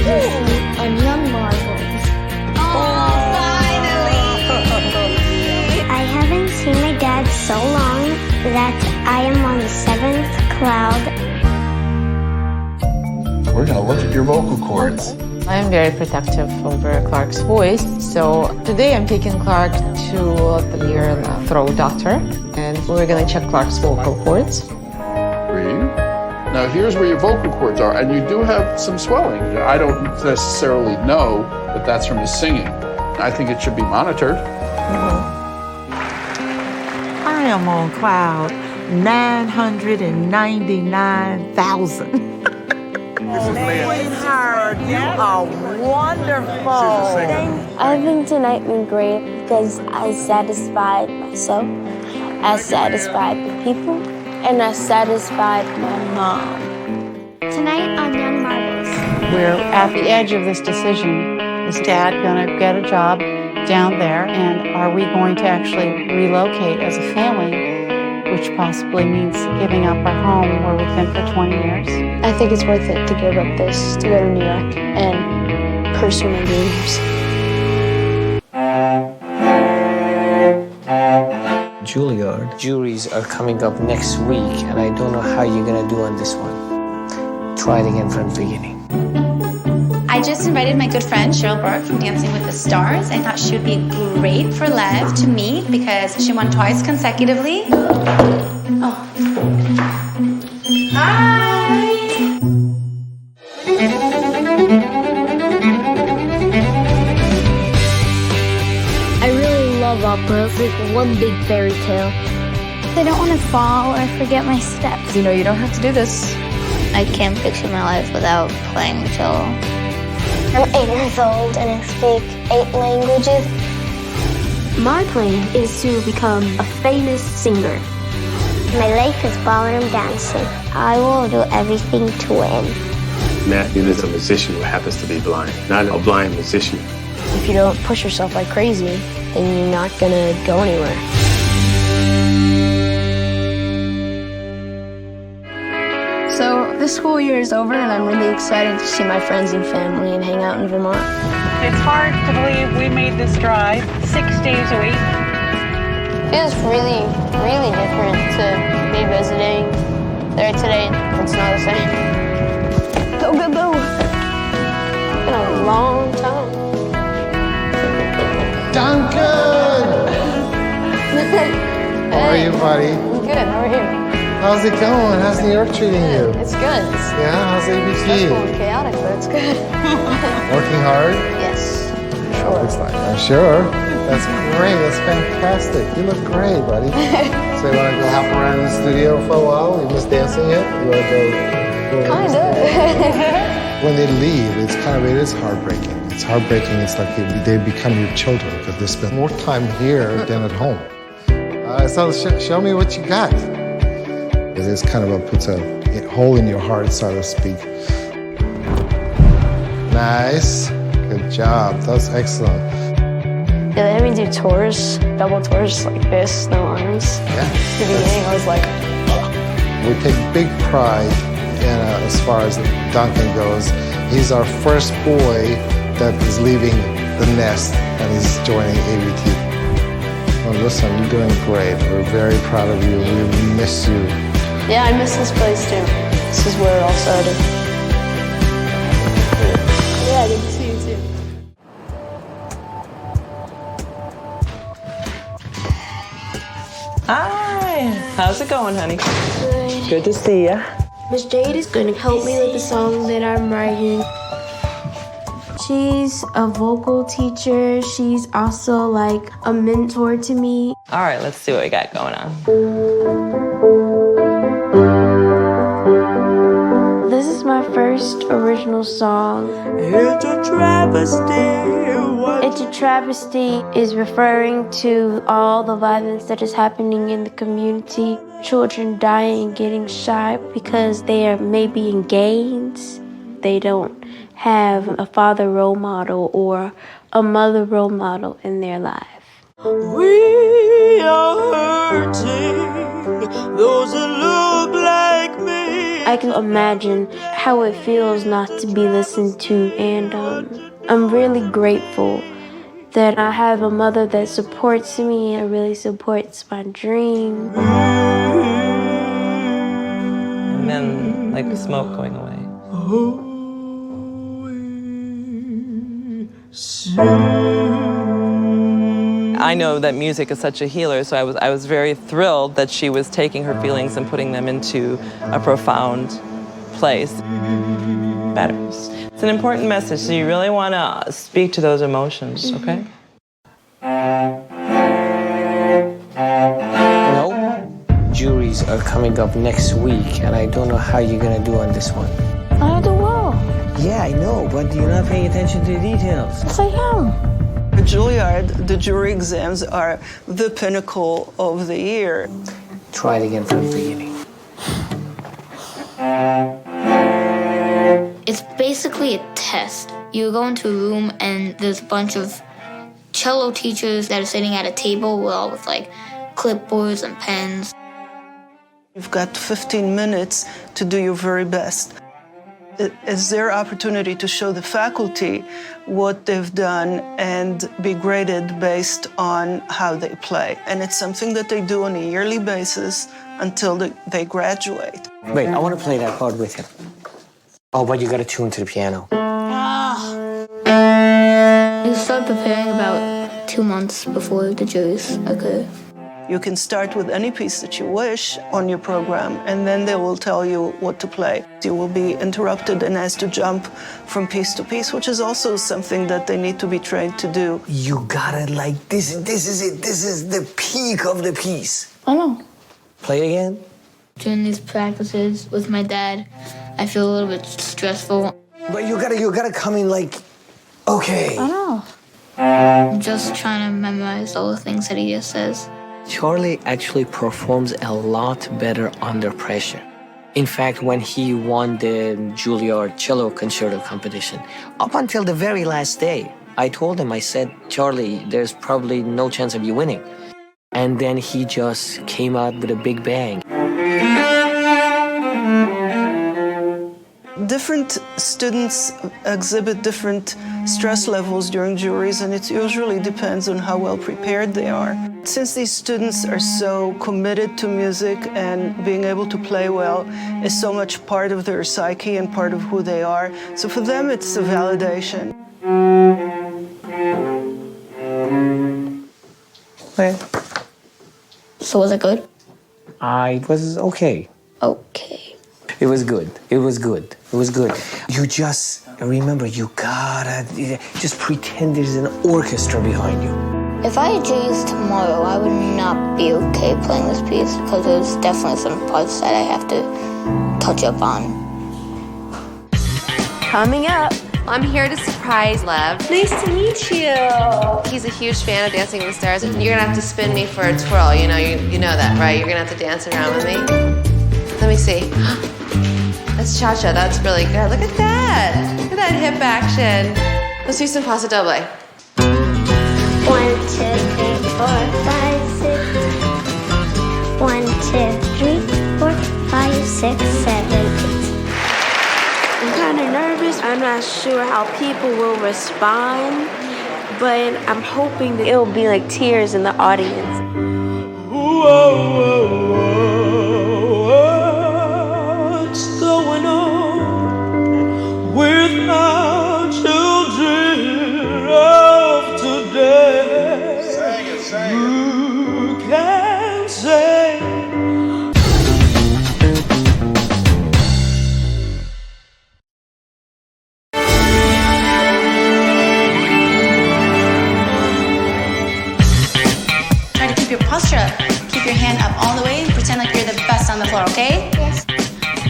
on Young Marbles. Oh, finally! I haven't seen my dad so long that I am on the 7th cloud. We're going to look at your vocal cords. I'm very protective over Clark's voice, so today I'm taking Clark to the ear and throat doctor, and we're going to check Clark's vocal cords. Breathe. Now here's where your vocal cords are, and you do have some swelling. I don't necessarily know that that's from his singing. I think it should be monitored. I am on cloud 999,000. Sweetheart, you are wonderful. I think tonight went great because I satisfied myself, I satisfied the people, and I satisfied my mom. Tonight on Young Marbles. We're at the edge of this decision. Is Dad going to get a job down there, and are we going to actually relocate as a family, which possibly means giving up our home where we've been for 20 years? I think it's worth it to give up this, to go to New York and pursue my dreams. Juilliard juries are coming up next week, and I don't know how you're gonna do on this one. Try it again from the beginning. I just invited my good friend Cheryl Burke from Dancing with the Stars. I thought she would be great for Lev to meet because she won twice consecutively. Oh. Hi! I really love opera. It's like one big fairy tale. I don't want to fall or forget my steps. You know, you don't have to do this. I can't picture my life without playing cello. I'm 8 years old and I speak 8 languages. My plan is to become a famous singer. My life is ballroom dancing. I will do everything to win. Matthew is a musician who happens to be blind, not a blind musician. If you don't push yourself like crazy, then you're not gonna go anywhere. So this school year is over and I'm really excited to see my friends and family and hang out in Vermont. It's hard to believe we made this drive 6 days a week. It feels really, really different to be visiting there today. It's not the same. Go, go, go. It's been a long time. Duncan! How are you, buddy? I'm good, how are you? How's it going? How's New York treating you? It's good. Yeah, how's Stressful ABT? and chaotic, but it's good. Working hard? Yes, Sure. Looks like. I'm sure. That's great. That's fantastic. You look great, buddy. So you want to go hop around in the studio for a while? You miss dancing yet? You want to go? Kind of. When they leave, it is heartbreaking. It's heartbreaking. It's like they become your children because they spend more time here than at home. So show me what you got. It is kind of puts a hole in your heart, so to speak. Nice. Good job. That's excellent. Yeah, they had me do tours, double tours like this, no arms. Yeah. At the beginning, I was like, We take big pride in, as far as Duncan goes. He's our first boy that is leaving the nest and is joining ABT. Well, listen, you're doing great. We're very proud of you. We miss you. yeah, I miss this place too. This is where it all started. Yeah, good to see you too. Hi, how's it going, honey? Good to see ya. Miss Jade is going to help me with the song that I'm writing. She's a vocal teacher. She's also like a mentor to me. All right, let's see what we got going on. This is my first original song. It's a travesty. It's a travesty is referring to all the violence that is happening in the community. Children dying and getting shot because they are maybe in gangs. They don't have a father role model or a mother role model in their life. We are hurting those that look like me. I I can imagine how it feels not to be listened to, and I'm really grateful that I have a mother that supports me and really supports my dream. And then, like, the smoke going away. I know that music is such a healer, so I was very thrilled that she was taking her feelings and putting them into a profound place. Matters. It's an important message, so you really want to speak to those emotions, okay? No, juries are coming up next week, and I don't know how you're gonna do on this one. I do well. Yeah, I know, but you're not paying attention to the details. Yes, I am. At Juilliard, the jury exams are the pinnacle of the year. Try it again from the beginning. It's basically a test. You go into a room and there's a bunch of cello teachers that are sitting at a table with like clipboards and pens. You've got 15 minutes to do your very best. It's their opportunity to show the faculty what they've done and be graded based on how they play. And it's something that they do on a yearly basis until they graduate. Wait, I want to play that part with him. Oh, but you got to tune to the piano. You start preparing about 2 months before the juries occur. You can start with any piece that you wish on your program, and then they will tell you what to play. You will be interrupted and asked to jump from piece to piece, which is also something that they need to be trained to do. You got it like this. This is it. This is the peak of the piece. I know. Play it again. During these practices with my dad, I feel a little bit stressful. But you gotta come in like, okay. I know. I'm just trying to memorize all the things that he just says. Charlie actually performs a lot better under pressure. In fact, when he won the Juilliard cello concerto competition, up until the very last day, I told him, I said, Charlie, there's probably no chance of you winning. And then he just came out with a big bang. Different students exhibit different stress levels during juries, and it usually depends on how well prepared they are. Since these students are so committed to music and being able to play well is so much part of their psyche and part of who they are, so for them it's a validation. Okay. So was it good? I was okay. Okay. It was good. It was good. It was good. You just remember, you gotta just pretend there's an orchestra behind you. If I had juries tomorrow, I would not be okay playing this piece because there's definitely some parts that I have to touch up on. Coming up, I'm here to surprise Lev. Nice to meet you. He's a huge fan of Dancing with the Stars. You're gonna have to spin me for a twirl. You know that, right? You're gonna have to dance around with me. Let me see. That's cha-cha. That's really good. Look at that. Look at that hip action. Let's do some paso doble. 1, 2, 3, 4, 5, 6. 1, 2, 3, 4, 5, 6, 7, 8. I'm kind of nervous. I'm not sure how people will respond, but I'm hoping that it'll be like tears in the audience. What's going on with our children of today? Sing it, sing it. Who can say? Try to keep your posture up. Keep your hand up all the way and pretend like you're the best on the floor, okay? Yes.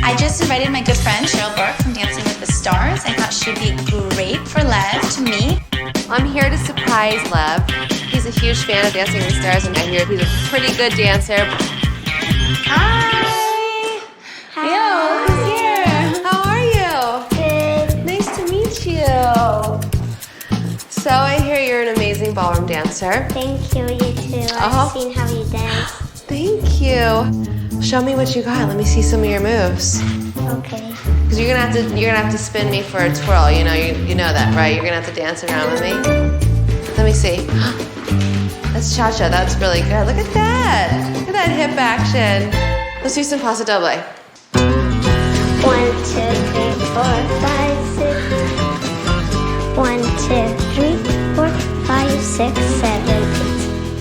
I just invited my good friend Cheryl Burke from Dancing with the Stars. I thought she'd be great for Lev to meet. I'm here to surprise Lev. He's a huge fan of Dancing with the Stars, and I hear he's a pretty good dancer. Hi! Yo, who's here? How are you? Good. Nice to meet you. So I hear you're an amazing ballroom dancer. Thank you, you too. I've seen how you dance. Thank you. Show me what you got. Let me see some of your moves. Okay. Because you're gonna have to spin me for a twirl. You know that, right? You're gonna have to dance around with me. Let me see. That's cha-cha. That's really good. Look at that. Look at that hip action. Let's do some paso doble. 1, 2, 3, 4, 5, 6. 1, 2, 3, 4, 5, 6, 7,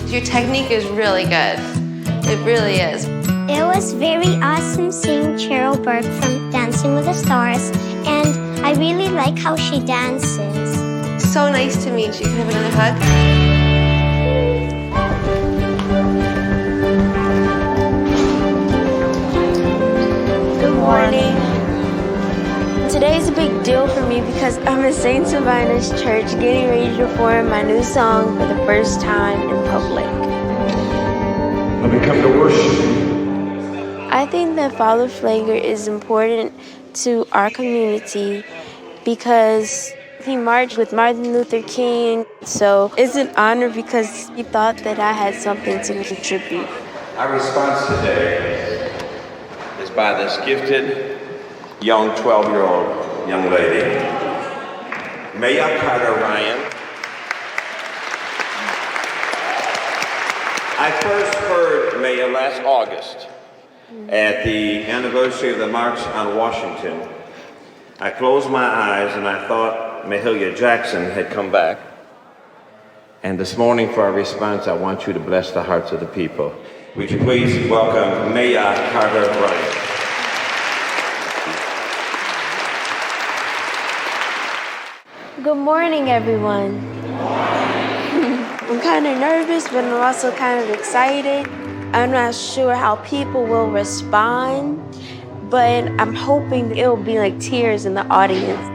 8. Your technique is really good. It really is. It was very awesome seeing Cheryl Burke from Dancing with the Stars, and I really like how she dances. So nice to meet you. Can I have another hug? Good morning. Today's a big deal for me because I'm at St. Sylvana's Church getting ready to perform my new song for the first time in public. Let me come to worship. I think that Father Flagler is important to our community because he marched with Martin Luther King. So it's an honor because he thought that I had something to contribute. Our response today is by this gifted young 12-year-old young lady, Maya Carter Ryan. I first heard Maya last August at the anniversary of the March on Washington. I closed my eyes and I thought Mahalia Jackson had come back. And this morning for our response, I want you to bless the hearts of the people. Would you please welcome Maya Carter Ryan. Good morning, everyone. I'm kind of nervous, but I'm also kind of excited. I'm not sure how people will respond, but I'm hoping it'll be like tears in the audience.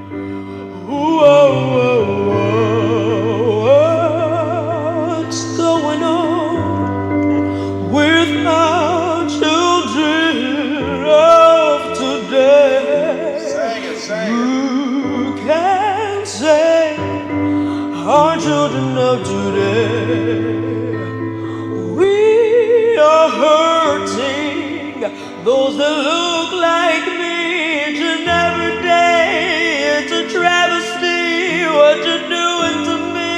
What's going on with our children of today? Sing it, sing it. Who can say our children of today? We are hurting those that look like me each and every day. It's a travesty what you're doing to me.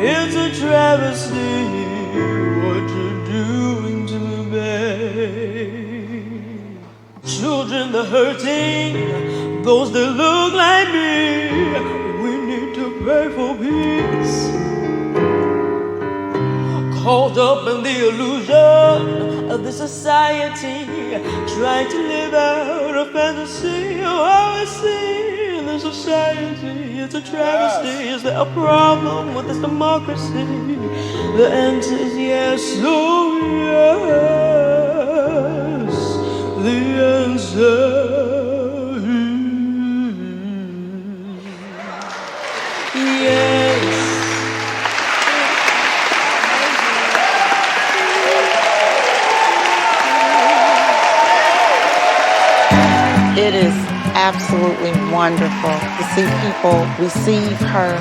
It's a travesty what you're doing to me. Children that hurting, those that look like me. We need to pray for peace. Caught up in the illusion of the society, trying to live out a fantasy of how I see in the society. It's a travesty. Is there a problem with this democracy? The answer is yes, oh yes. The answer is yes. It is absolutely wonderful to see people receive her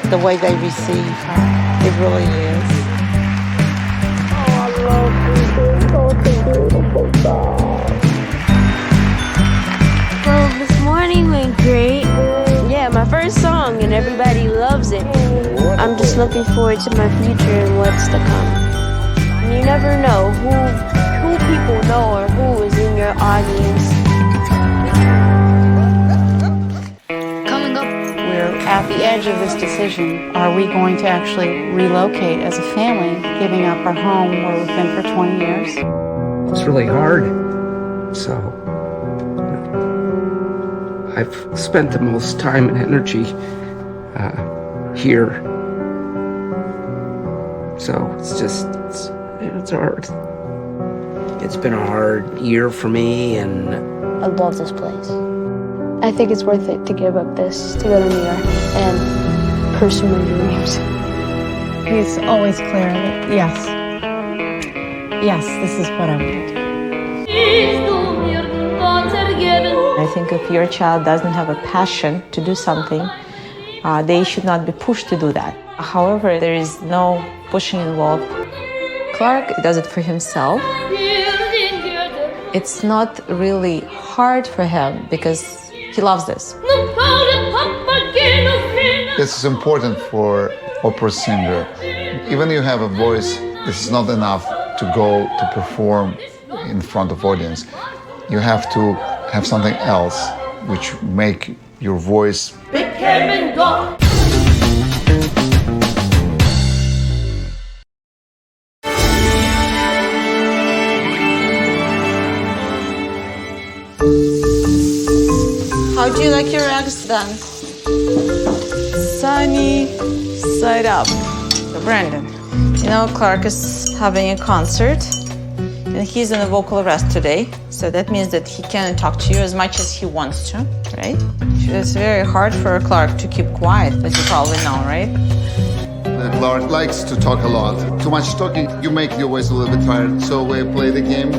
the way they receive her. It really is. Well, this morning went great. Yeah, my first song and everybody loves it. I'm just looking forward to my future and what's to come. You never know who people know or who is in your audience. We're at the edge of this decision. Are we going to actually relocate as a family, giving up our home where we've been for 20 years? It's really hard. So I've spent the most time and energy here. So it's hard. It's been a hard year for me, and I love this place. I think it's worth it to give up this, to go to New York and pursue my dreams. He's always clear that, yes, this is what I want to do. I think if your child doesn't have a passion to do something, they should not be pushed to do that. However, there is no pushing involved. Clark does it for himself. It's not really hard for him because he loves this. This is important for opera singer. Even you have a voice, this is not enough to go to perform in front of audience. You have to have something else which make your voice. How do you like your eggs done? Sunny side up. So Brandon, you know Clark is having a concert and he's in a vocal arrest today. So that means that he can't talk to you as much as he wants to, right? It's very hard for Clark to keep quiet, as you probably know, right? Clark likes to talk a lot. Too much talking, you make your voice a little bit tired. So we play the game.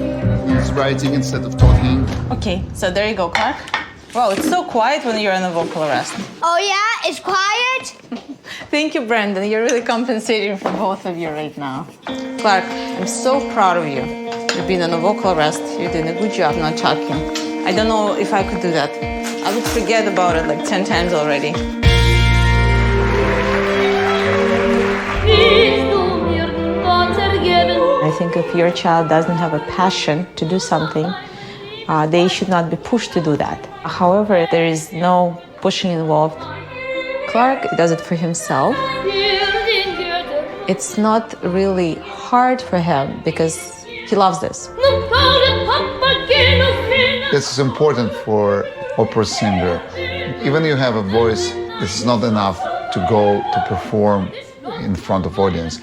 He's writing instead of talking. Okay, so there you go, Clark. Wow, it's so quiet when you're in a vocal arrest. Oh yeah, it's quiet? Thank you, Brandon. You're really compensating for both of you right now. Clark, I'm so proud of you. You've been in a vocal arrest. You're doing a good job not talking. I don't know if I could do that. I would forget about it like 10 times already. I think if your child doesn't have a passion to do something, they should not be pushed to do that. However, there is no pushing involved. Clark does it for himself. It's not really hard for him because he loves this. This is important for opera singer. Even you have a voice, this is not enough to go to perform in front of audience.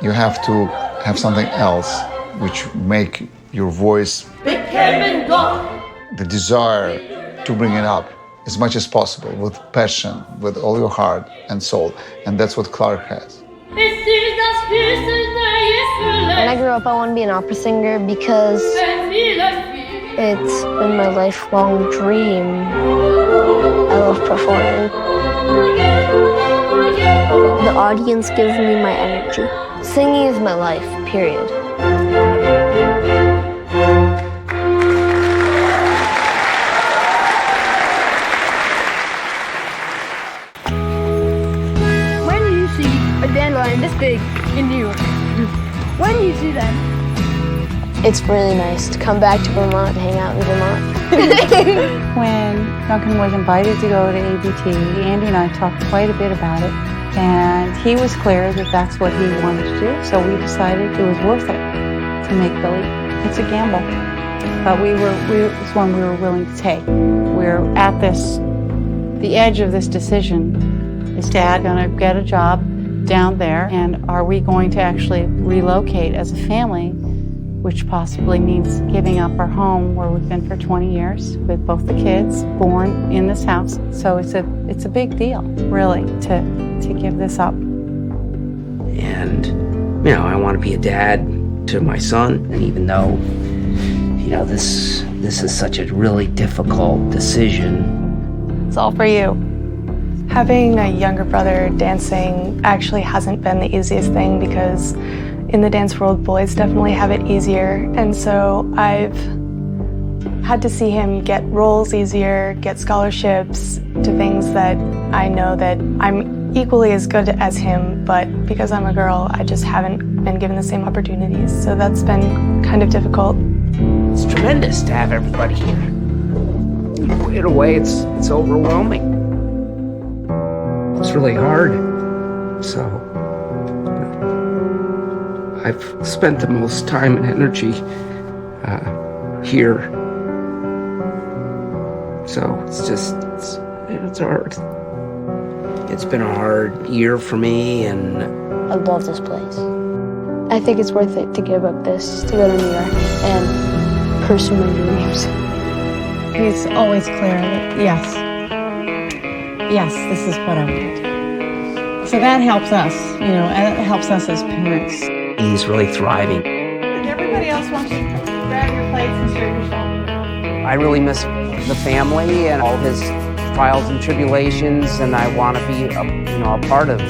You have to have something else which make your voice the desire to bring it up as much as possible with passion, with all your heart and soul. And that's what Clark has. When I grew up, I wanted to be an opera singer because it's been my lifelong dream. I love performing. The audience gives me my energy. Singing is my life, period. When do you see a dandelion this big in New York? When do you see them? It's really nice to come back to Vermont and hang out in Vermont. When Duncan was invited to go to ABT, Andy and I talked quite a bit about it, and he was clear that that's what he wanted to do, so we decided it was worth it to make the leap. It's a gamble, but it's one we were willing to take. We're at the edge of this decision. Is Dad going to get a job down there, and are we going to actually relocate as a family, which possibly means giving up our home where we've been for 20 years with both the kids born in this house. So it's a big deal, really, to give this up. And, you know, I want to be a dad to my son. And even though, you know, this is such a really difficult decision. It's all for you. Having a younger brother dancing actually hasn't been the easiest thing because in the dance world, boys definitely have it easier. And so I've had to see him get roles easier, get scholarships to things that I know that I'm equally as good as him, but because I'm a girl, I just haven't been given the same opportunities. So that's been kind of difficult. It's tremendous to have everybody here. In a way, it's overwhelming. It's really hard. So, I've spent the most time and energy here. So it's hard. It's been a hard year for me, and I love this place. I think it's worth it to give up this, to go to New York and pursue my dreams. He's always clear that yes, this is what I want to do. So that helps us, you know, and it helps us as parents. He's really thriving. And everybody else wants to grab your plates and serve yourself. I really miss the family and all his trials and tribulations, and I want to be a part of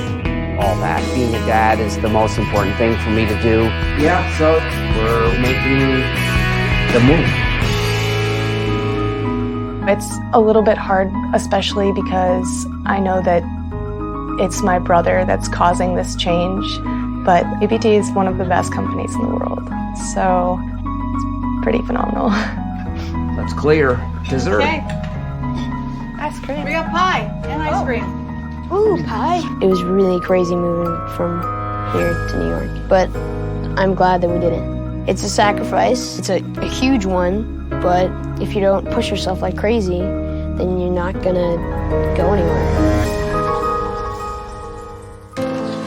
all that. Being a dad is the most important thing for me to do. Yeah, so we're making the move. It's a little bit hard, especially because I know that it's my brother that's causing this change, but ABT is one of the best companies in the world, so it's pretty phenomenal. That's clear. Dessert. Okay. Ice cream. We got pie and ice cream. Ooh, pie. It was really crazy moving from here to New York, but I'm glad that we did it. It's a sacrifice. It's a huge one, but if you don't push yourself like crazy, then you're not gonna go anywhere.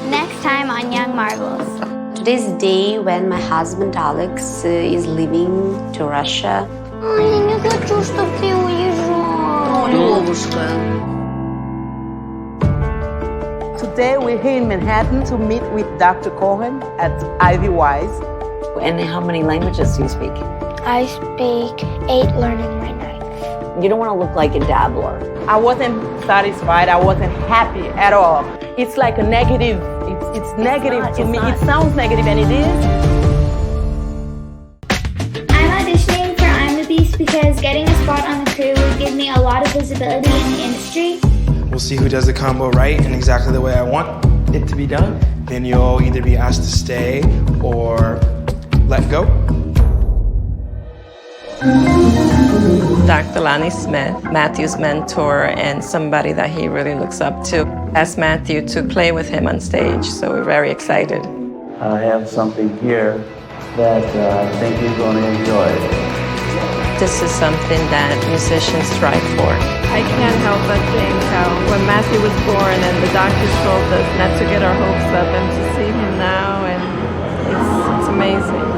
Next time on Young Marvels. Today's the day when my husband Alex is leaving to Russia. Ой, не хочу, чтобы ты уезжал. Today we're here in Manhattan to meet with Dr. Cohen at Ivy Wise. And how many languages do you speak? I speak 8, learning my 9th. You don't want to look like a dabbler. I wasn't satisfied. I wasn't happy at all. It's like a negative. It's negative to me. It sounds negative, and it is. I'm auditioning for I'm the Beast because getting a spot on the crew would give me a lot of visibility in the industry. We'll see who does the combo right and exactly the way I want it to be done. Then you'll either be asked to stay or let go. Dr. Lonnie Smith, Matthew's mentor and somebody that he really looks up to, asked Matthew to play with him on stage, so we're very excited. I have something here that I think you're going to enjoy. This is something that musicians strive for. I can't help but think how when Matthew was born and the doctors told us not to get our hopes up and to see him now, and it's amazing.